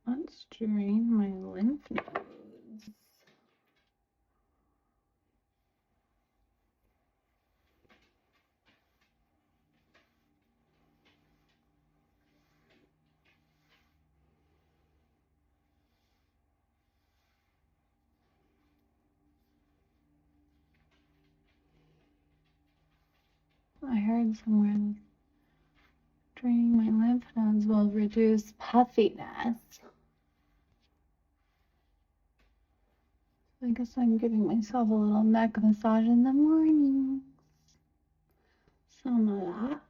Let's drain my lymph nodes. I heard somewhere that draining my lymph nodes will reduce puffiness. I guess I'm giving myself a little neck massage in the morning. Some of that.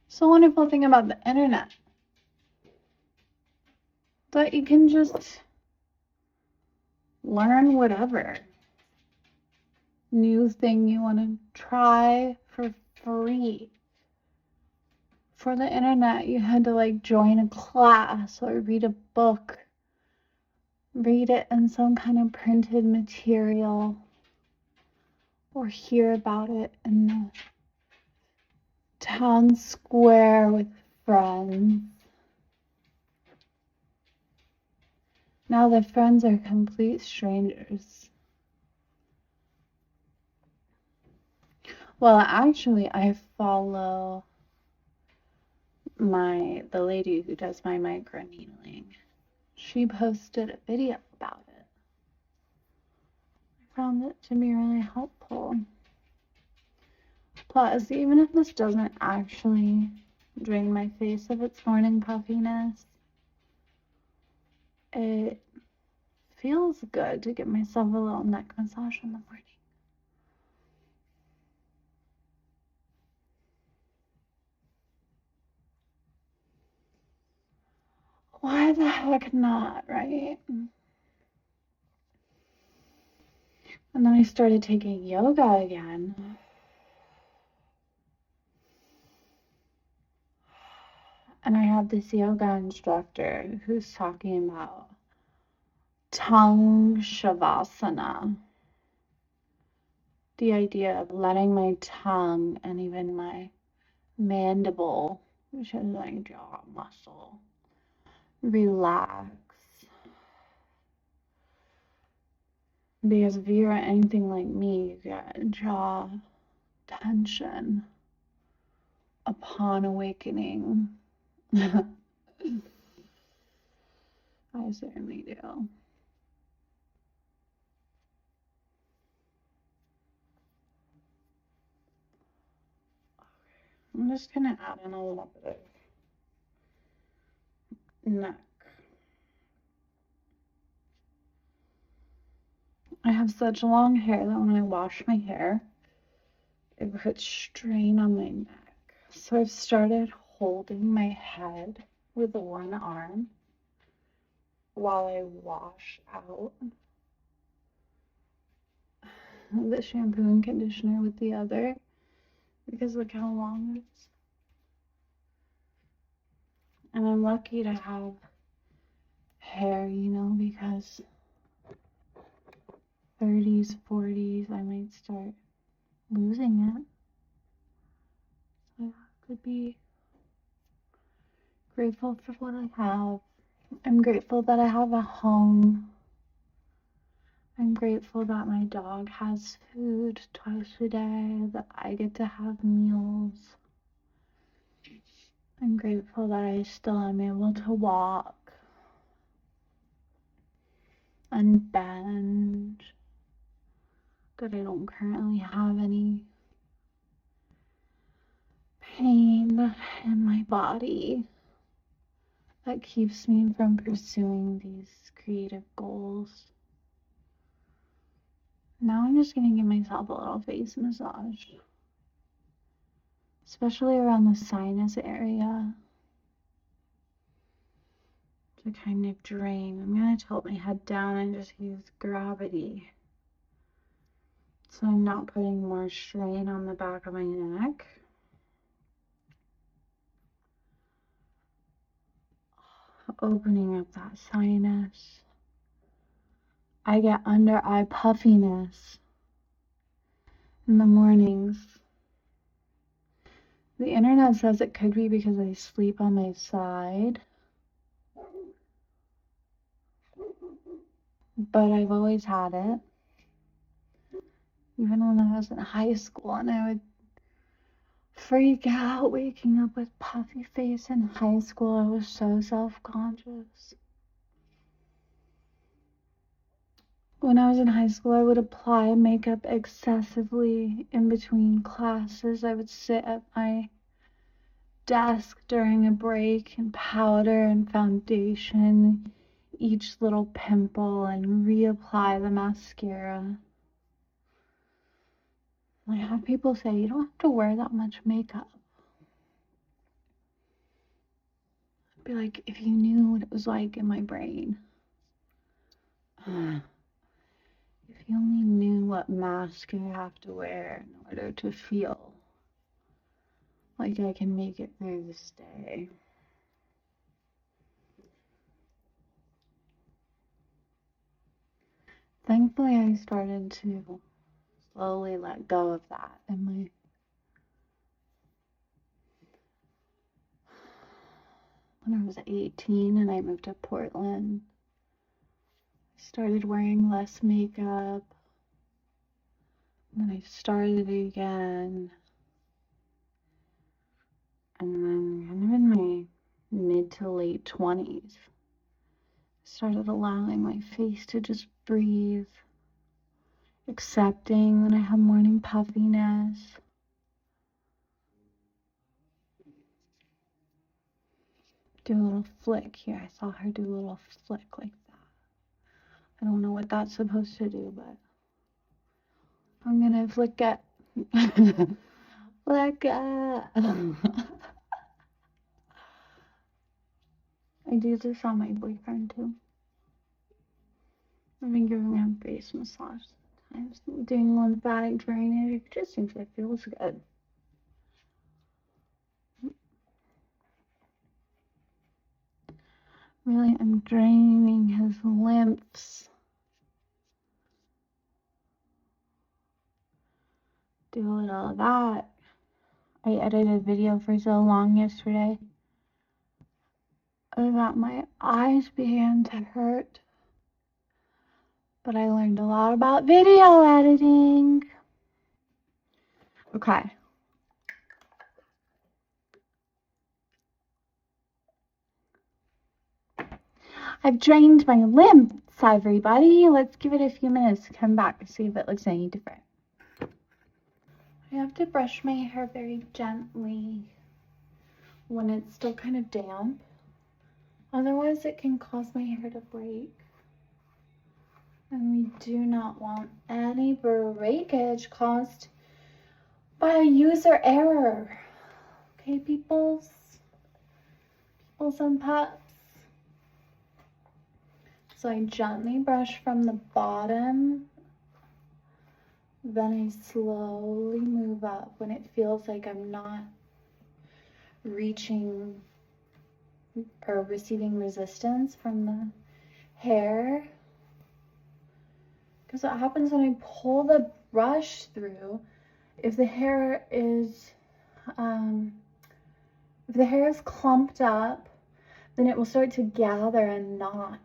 So wonderful thing about the internet that you can just learn whatever new thing you want to try for free. For the internet, you had to like join a class or read a book, read it in some kind of printed material, or hear about it in the town square with friends. Now the friends are complete strangers. Well, actually, I follow the lady who does my microneedling. She posted a video about it. I found it to be really helpful. Plus, even if this doesn't actually drain my face of its morning puffiness, it feels good to give myself a little neck massage in the morning. Why the heck not, right? And then I started taking yoga again. And I have this yoga instructor who's talking about tongue shavasana. The idea of letting my tongue and even my mandible, which is my jaw muscle, relax. Because if you're anything like me, you get jaw tension upon awakening. I certainly do. I'm just going to add in a little bit of neck. I have such long hair that when I wash my hair, it puts strain on my neck. So I've started holding my head with one arm while I wash out the shampoo and conditioner with the other, because look how long it is. And I'm lucky to have hair, you know, because 30s, 40s, I might start losing it. So I could be grateful for what I have. I'm grateful that I have a home. I'm grateful that my dog has food twice a day, that I get to have meals. I'm grateful that I still am able to walk and bend, that I don't currently have any pain in my body that keeps me from pursuing these creative goals. Now I'm just going to give myself a little face massage, especially around the sinus area, to kind of drain. I'm going to tilt my head down and just use gravity, so I'm not putting more strain on the back of my neck. Opening up that sinus. I get under eye puffiness in the mornings. The internet says it could be because I sleep on my side. But I've always had it. Even when I was in high school and I would freak out waking up with puffy face in high school. I was so self-conscious. When I was in high school, I would apply makeup excessively in between classes. I would sit at my desk during a break and powder and foundation each little pimple and reapply the mascara. I have people say, you don't have to wear that much makeup. I'd be like, if you knew what it was like in my brain. If you only knew what mask I have to wear in order to feel like I can make it through this day. Thankfully, I started to slowly let go of that in my when I was 18 and I moved to Portland. I started wearing less makeup. And then I started again. And then kind of in my mid to late 20s, I started allowing my face to just breathe, accepting that I have morning puffiness. Do a little flick here. I saw her do a little flick like that. I don't know what that's supposed to do, but I'm gonna flick it. Flick it. I do this on my boyfriend too. I've been giving him face massage sometimes, doing lymphatic drainage. It just seems like it feels good. Really, I'm draining his lymphs. Do a little of that. I edited a video for so long yesterday that my eyes began to hurt. But I learned a lot about video editing. Okay. I've drained my lymphs, everybody. Let's give it a few minutes to come back to see if it looks any different. I have to brush my hair very gently when it's still kind of damp. Otherwise, it can cause my hair to break. And we do not want any breakage caused by a user error. Okay, peoples? Peoples and pups. So I gently brush from the bottom, then I slowly move up when it feels like I'm not reaching or receiving resistance from the hair. Because what happens when I pull the brush through, if the hair is clumped up, then it will start to gather a knot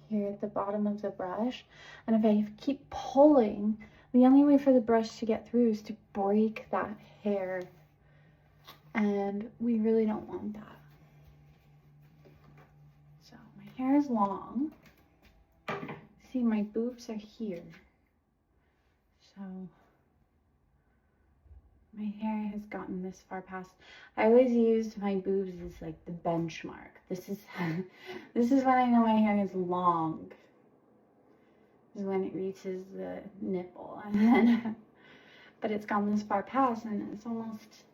here at the bottom of the brush. And if I keep pulling, the only way for the brush to get through is to break that hair. And we really don't want that. So my hair is long. See, my boobs are here. So my hair has gotten this far past. I always used my boobs as like the benchmark. This is when I know my hair is long. Is when it reaches the nipple, and then but it's gone this far past, and it's almost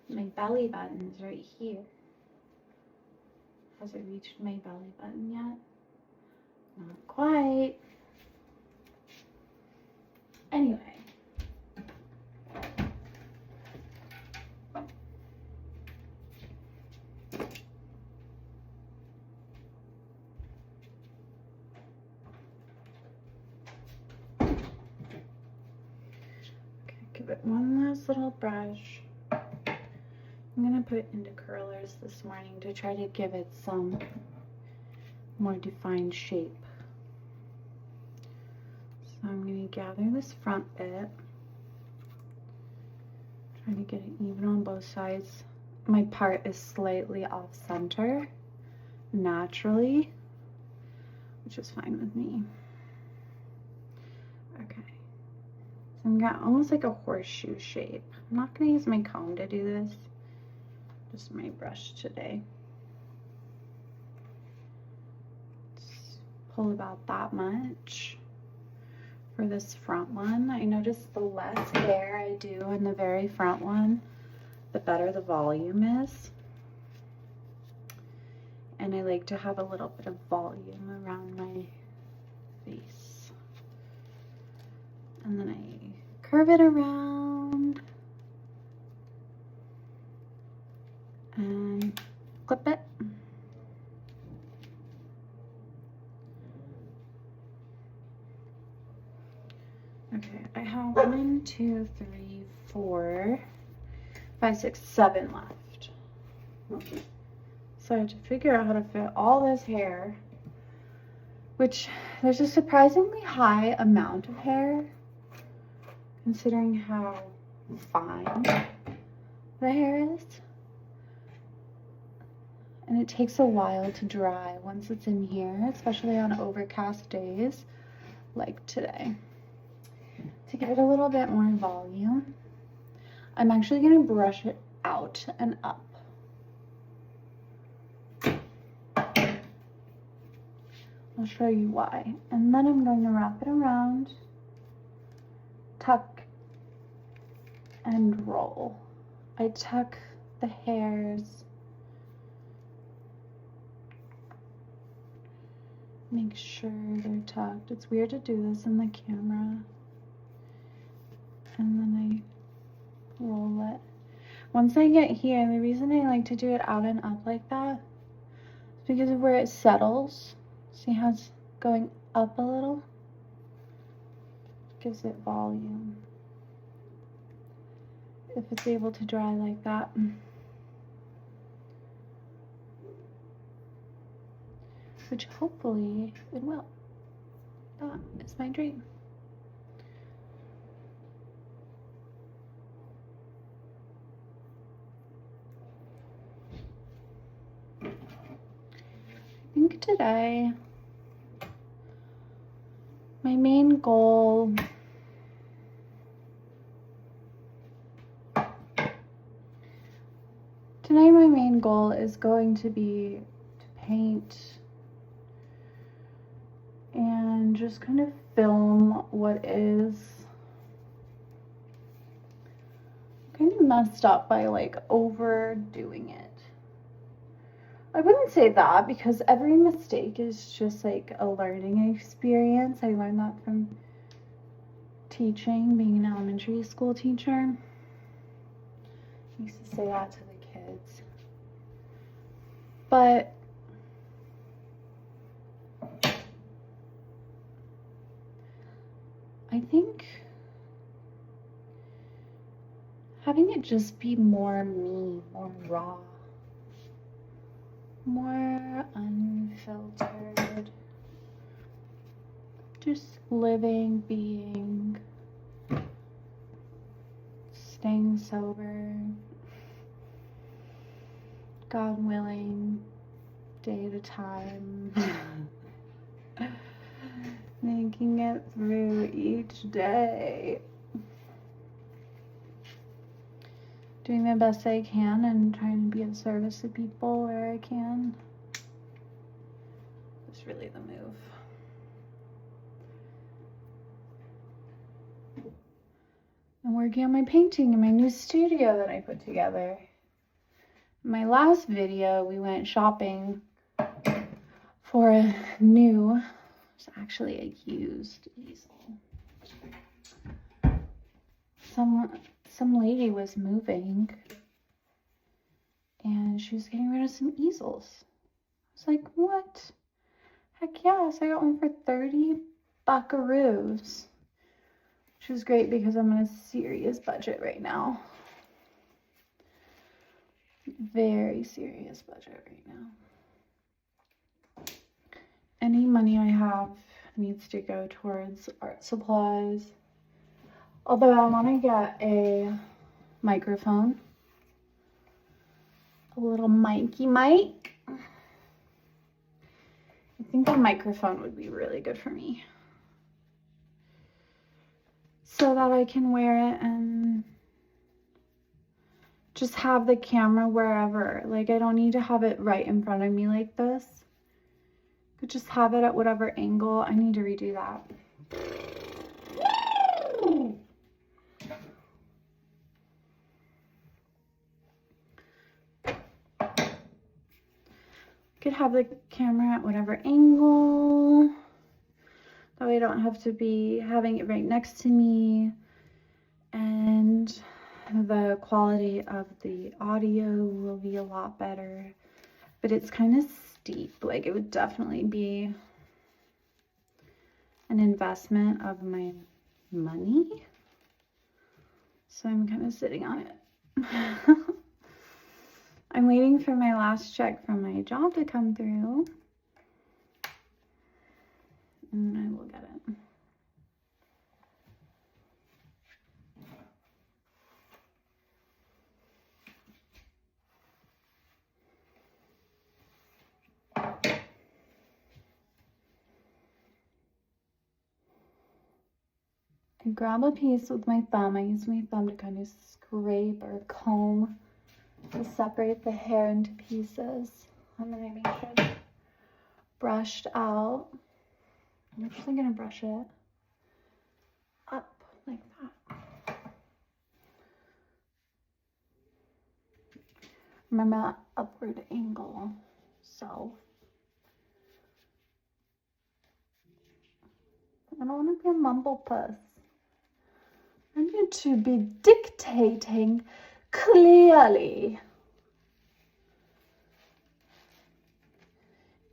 my belly button is right here. Has it reached my belly button yet? Not quite. Anyway. Okay, give it one last little brush. I'm gonna put it into curlers this morning to try to give it some more defined shape. So I'm gonna gather this front bit, trying to get it even on both sides. My part is slightly off center naturally, which is fine with me. Okay, so I've got almost like a horseshoe shape. I'm not gonna use my comb to do this, just my brush today. Just pull about that much for this front one. I noticed the less hair I do in the very front one, the better the volume is. And I like to have a little bit of volume around my face. And then I curve it around and clip it. Okay, I have 1, 2, 3, 4, 5, 6, 7 left. Okay. So I have to figure out how to fit all this hair, which there's a surprisingly high amount of hair considering how fine the hair is. And it takes a while to dry once it's in here, especially on overcast days like today. To give it a little bit more volume, I'm actually going to brush it out and up. I'll show you why. And then I'm going to wrap it around, tuck, and roll. I tuck the hairs, make sure they're tucked. It's weird to do this in the camera. And then I roll it. Once I get here, the reason I like to do it out and up like that is because of where it settles. See how it's going up a little? Gives it volume. If it's able to dry like that. Which hopefully it will. That is my dream. I think today my main goal is going to be to paint and just kind of film what is kind of messed up by like overdoing it. I wouldn't say that, because every mistake is just like a learning experience. I learned that from teaching, being an elementary school teacher. I used to say that to the kids. But I think having it just be more me, more raw, more unfiltered, just living, being, staying sober, God willing, day at a time, making it through each day, doing the best I can and trying to be of service to people where I can. It's really the move. I'm working on my painting in my new studio that I put together. In my last video, we went shopping for a new, it's actually a used easel. Some lady was moving and she was getting rid of some easels. I was like, what? Heck yes, I got one for 30 buckaroos. Which is great because I'm on a serious budget right now. very serious budget right now. Any money I have needs to go towards art supplies. Although I want to get a microphone, a little mic. I think a microphone would be really good for me, so that I can wear it and just have the camera wherever. Like, I don't need to have it right in front of me like this. I could just have it at whatever angle. I need to redo that. Could have the camera at whatever angle. That way I don't have to be having it right next to me. And the quality of the audio will be a lot better. But it's kind of steep. Like, it would definitely be an investment of my money. So I'm kind of sitting on it. I'm waiting for my last check from my job to come through, and I will get it. I grab a piece with my thumb. I use my thumb to kind of scrape or comb to separate the hair into pieces. And then I make sure it's brushed out. I'm actually going to brush it up like that. Remember that upward angle. So I don't want to be a mumblepuss. I need to be dictating clearly.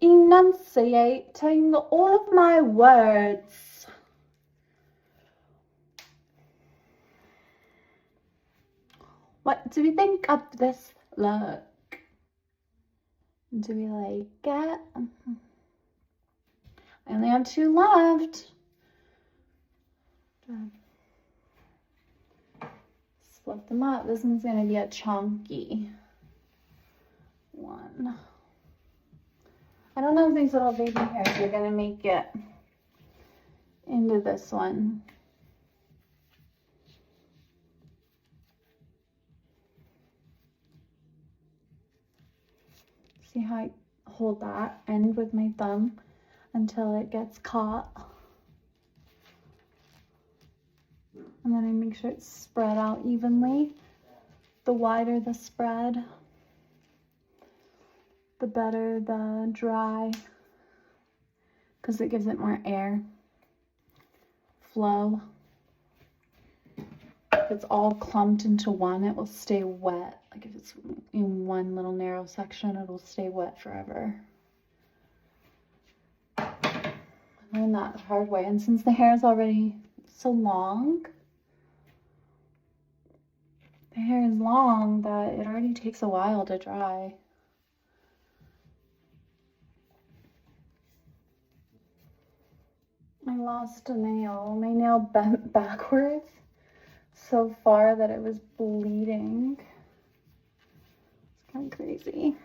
Enunciating all of my words. What do we think of this look? Do we like it? I only have 2 left. Split them up. This one's going to be a chunky one. I don't know if these little baby hairs are going to make it into this one. See how I hold that end with my thumb until it gets caught. And then I make sure it's spread out evenly. The wider the spread, the better the dry, because it gives it more air flow. If it's all clumped into one, it will stay wet. Like if it's in one little narrow section, it'll stay wet forever. I learned that the hard way. And since the hair is already so long, the hair is long that it already takes a while to dry. I lost a nail. My nail bent backwards so far that it was bleeding. It's kind of crazy.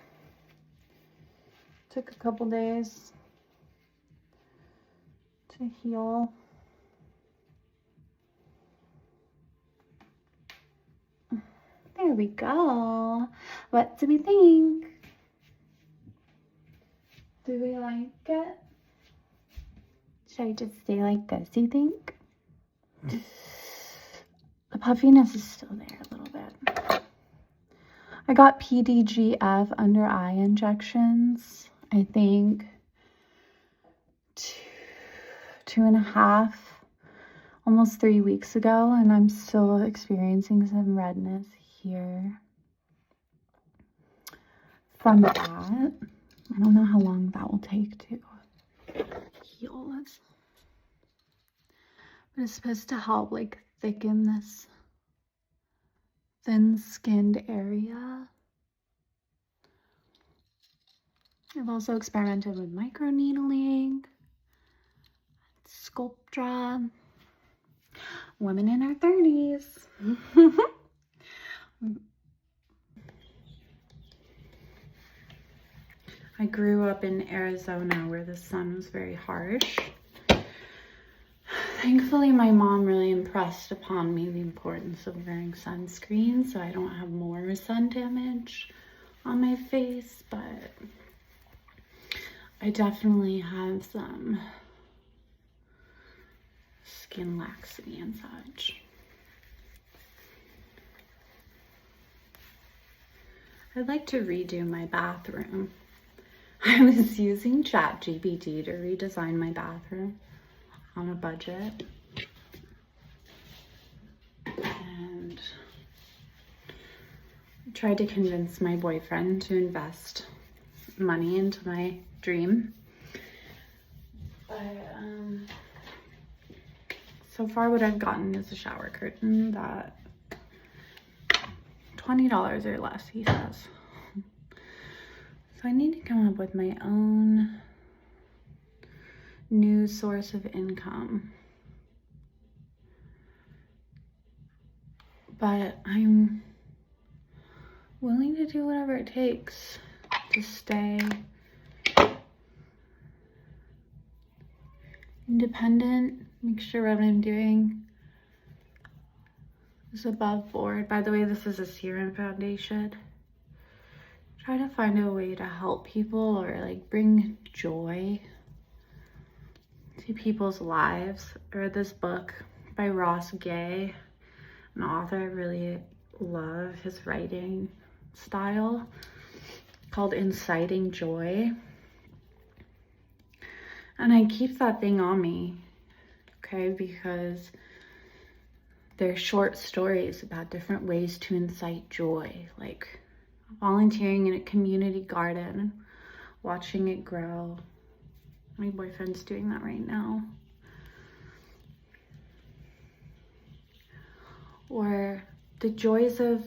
Took a couple days to heal. There we go. What do we think? Do we like it? Should I just stay like this, you think? The puffiness is still there a little bit. I got PDGF under eye injections, I think 2.5, almost 3 weeks ago, and I'm still experiencing some redness here from that. I don't know how long that will take to heal. But it's supposed to help like thicken this thin-skinned area. also experimented with microneedling, Sculptra, women in our 30s. I grew up in Arizona where the sun was very harsh. Thankfully, my mom really impressed upon me the importance of wearing sunscreen so I don't have more sun damage on my face, but I definitely have some skin laxity and such. I'd like to redo my bathroom. I was using ChatGPT to redesign my bathroom on a budget. And I tried to convince my boyfriend to invest money into my dream. But so far what I've gotten is a shower curtain that $20 or less, he says. So I need to come up with my own new source of income. But I'm willing to do whatever it takes to stay independent, make sure what I'm doing is above board. By the way, this is a serum foundation. Try to find a way to help people or like bring joy to people's lives. I read this book by Ross Gay, an author I really love his writing style, called Inciting Joy. And I keep that thing on me, okay, because they're short stories about different ways to incite joy, like volunteering in a community garden, watching it grow. My boyfriend's doing that right now. Or the joys of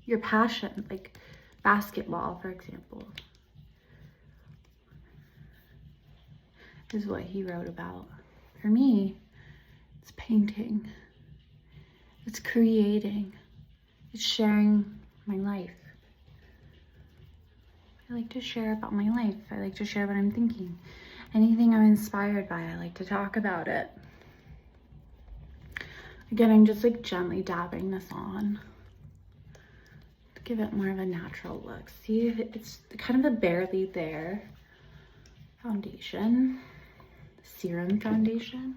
your passion, like basketball, for example, is what he wrote about. For me, it's painting, it's creating, it's sharing my life. I like to share about my life. I like to share what I'm thinking. Anything I'm inspired by, I like to talk about it. Again, I'm just like gently dabbing this on to give it more of a natural look. See, it's kind of a barely there foundation, serum foundation.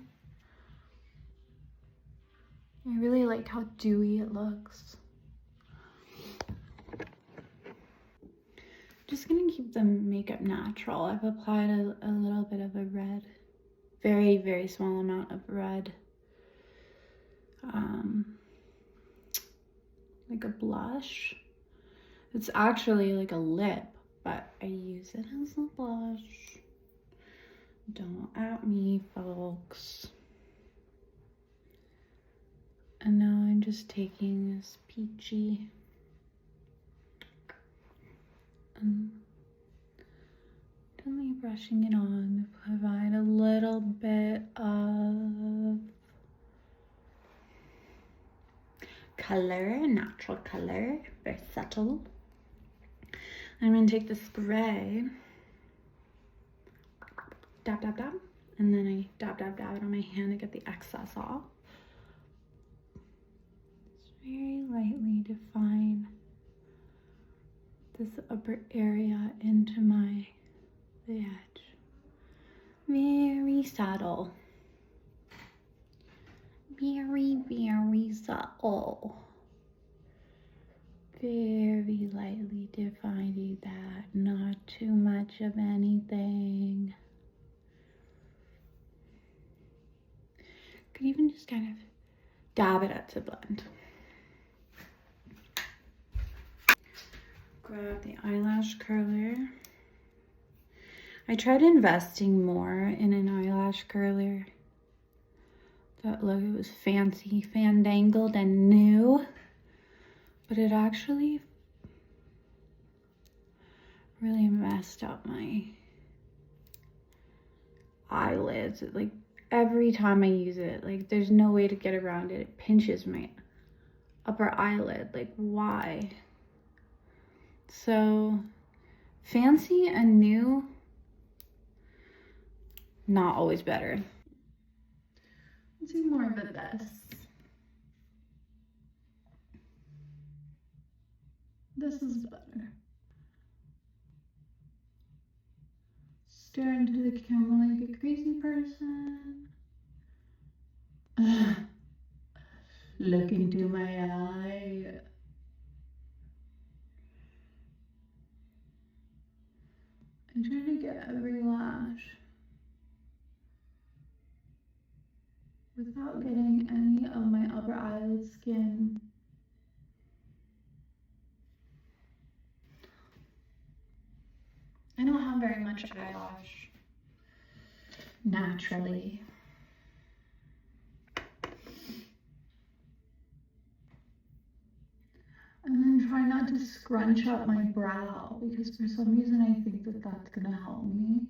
I really like how dewy it looks. Just gonna keep the makeup natural. I've applied a little bit of a red, very, very small amount of red, like a blush. It's actually like a lip, but I use it as a blush. Don't at me, folks. And now I'm just taking this peachy gently brushing it on to provide a little bit of color, natural color, very subtle. I'm gonna take this gray, dab, dab, dab, and then I dab, dab, dab it on my hand to get the excess off. Just very lightly define this upper area into the edge. Very subtle. Very, very subtle. Very lightly defining that, not too much of anything. Could even just kind of dab it up to blend. Grab the eyelash curler. I tried investing more in an eyelash curler. That look, it was fancy, fandangled, and new, but it actually really messed up my eyelids. Like every time I use it, like there's no way to get around it. It pinches my upper eyelid. Like why? So fancy and new, not always better. Let's do more of this. This is better. Stare into the camera like a crazy person. Look into my eye. I'm trying to get every lash without getting any of my upper eyelid skin. I don't have very much eyelash naturally. And then try not to scrunch up my brow, because for some reason I think that that's gonna help me.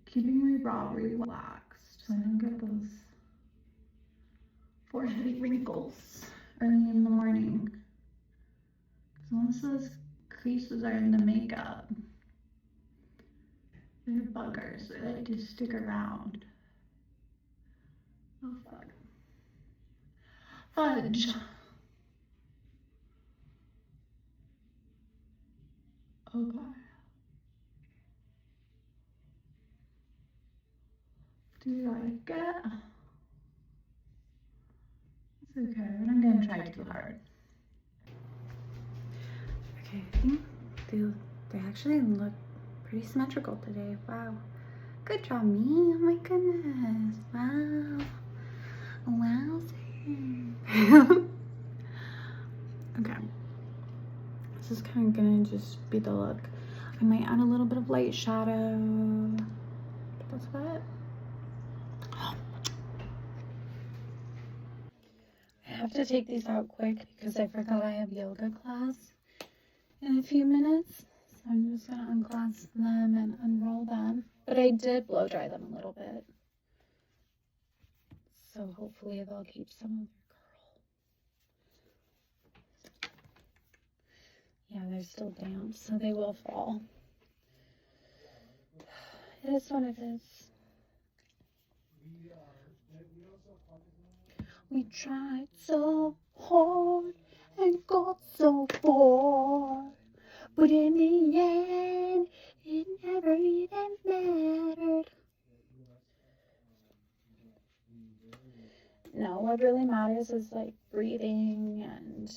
Keeping my brow relaxed so I don't get those forehead wrinkles early in the morning. Because once those creases are in the makeup, they're buggers. They like to stick around. Oh fuck. Fudge. Okay. Do you like it? It's okay, but I'm gonna try too hard. Okay, I think they actually look pretty symmetrical today. Wow. Good job, me. Oh my goodness. Wow. Wow. Okay. This is kind of gonna just be the look. I might add a little bit of light shadow. That's about it. I have to take these out quick because I forgot I have yoga class in a few minutes. So I'm just gonna unclasp them and unroll them. But I did blow dry them a little bit. So hopefully they'll keep some of their curl. Yeah, they're still damp, so they will fall. It is what it is. We tried so hard and got so far, but in the end, it never even mattered. No, what really matters is like breathing and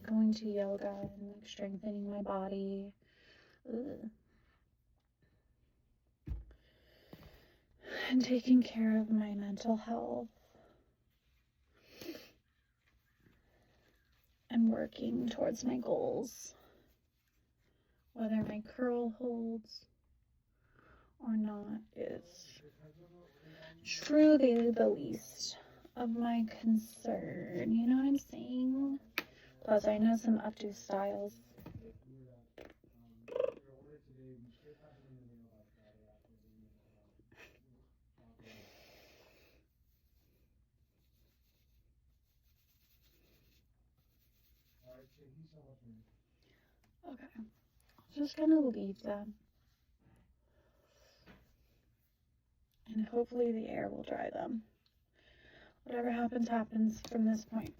going to yoga and like strengthening my body. Ugh. And taking care of my mental health. And working towards my goals. Whether my curl holds or not is truly the least of my concern. You know what I'm saying? Plus, I know some updo styles. Okay, I'm just gonna leave them. And hopefully the air will dry them. Whatever happens, happens from this point.